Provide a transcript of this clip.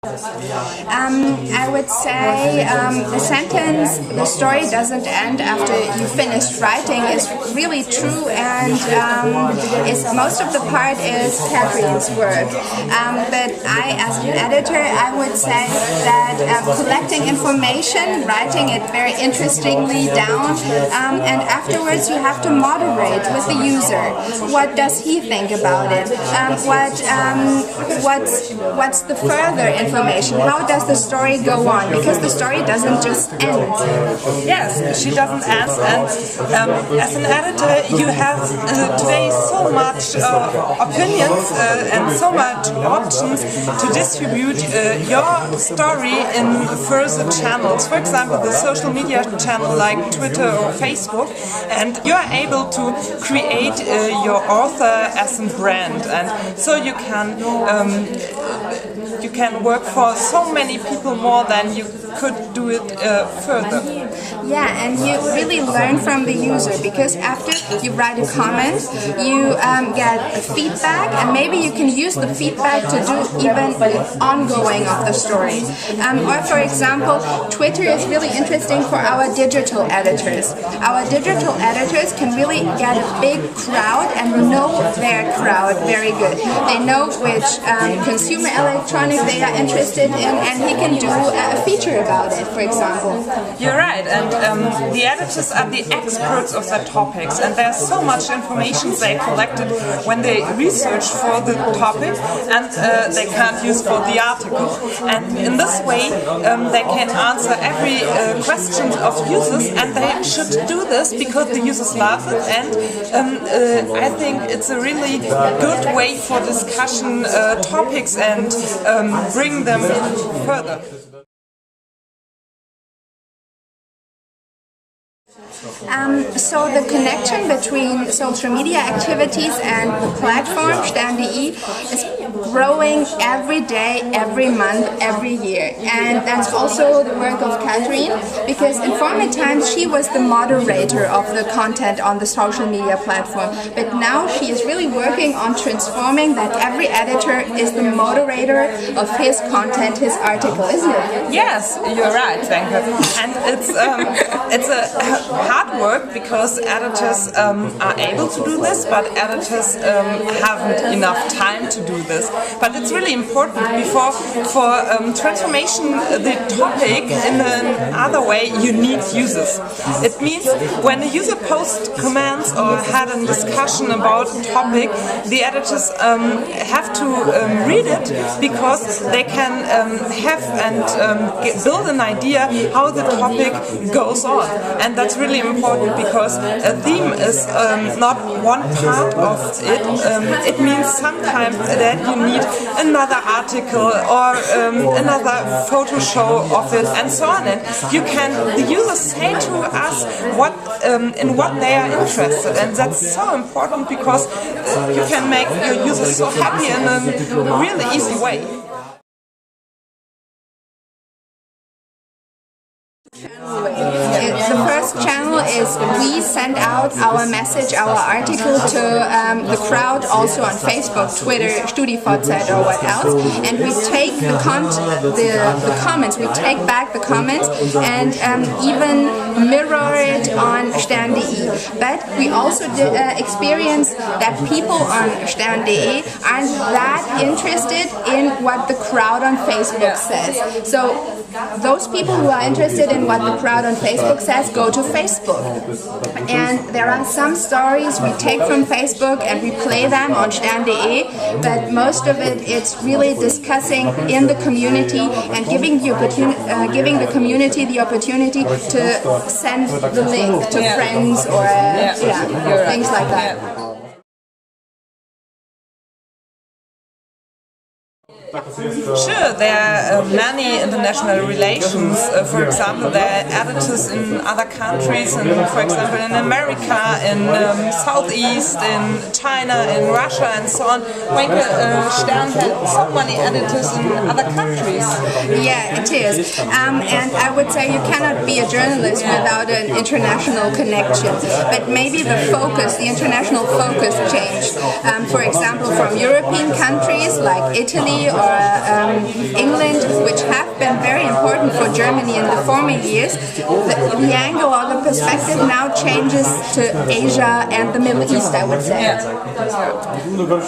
I would say the sentence, "the story doesn't end after you finished writing," is really true, and most of the part is Catherine's work. But as an editor, I would say that collecting information, writing it very interestingly down, and afterwards you have to moderate with the user. What does he think about it? What's the further information? How does the story go on? Because the story doesn't just end. Yes, she doesn't end. And as an editor, you have today so much opinions and so much options to distribute your story in further channels. For example, the social media channel like Twitter or Facebook, and you are able to create your author as a brand, and so you can work for so many people more than you could do it further. Yeah, and you really learn from the user, because after you write a comment, you get feedback, and maybe you can use the feedback to do even ongoing of the story. Or for example, Twitter is really interesting for our digital editors. Our digital editors can really get a big crowd and know their crowd very good. They know which consumer electronics they are interested in, and he can do a feature about it, for example. You're right, and the editors are the experts of their topics, and there's so much information they collected when they research for the topic, and they can't use for the article. And in this way, they can answer every question of users, and they should do this because the users love it, and I think it's a really good way for discussion topics and bring them further. So the connection between social media activities and the platform Stern2 is growing every day, every month, every year. And that's also the work of Catherine, because in former times she was the moderator of the content on the social media platform. But now she is really working on transforming that every editor is the moderator of his content, his article, isn't it? Yes, you're right, Wenke. And it's a hard work, because editors are able to do this, but editors haven't enough time to do this. But it's really important for transformation the topic in another way. You need users. It means when a user posts comments or had a discussion about a topic, the editors have to read it, because they can have and build an idea how the topic goes on. And that's really important, because a theme is not one part of it. It means sometimes that you need another article or another photo show of it, and so on. And the users say to us in what they are interested, and that's so important, because you can make your users so happy in a really easy way. The first channel is we send out our message, our article to the crowd, also on Facebook, Twitter, StudiVZ or what else, and we take the comments, we take back the comments and even mirror it on Stern2. But we also experience that people on Stern2 aren't that interested in what the crowd on Facebook says. So those people who are interested in what the crowd on Facebook says go to Facebook. And there are some stories we take from Facebook and we play them on Stern2, but most of it, it's really discussing in the community and giving the community the opportunity to send the link to friends or things like that. Sure, there are many international relations. For example, there are editors in other countries, for example in America, in Southeast, in China, in Russia, and so on. Wenke, Stern had so many editors in other countries. Yeah, it is. And I would say you cannot be a journalist without an international connection. But maybe the international focus changed. For example, from European countries like Italy England, which have been very important for Germany in the former years, the angle or the perspective now changes to Asia and the Middle East, I would say. Yeah.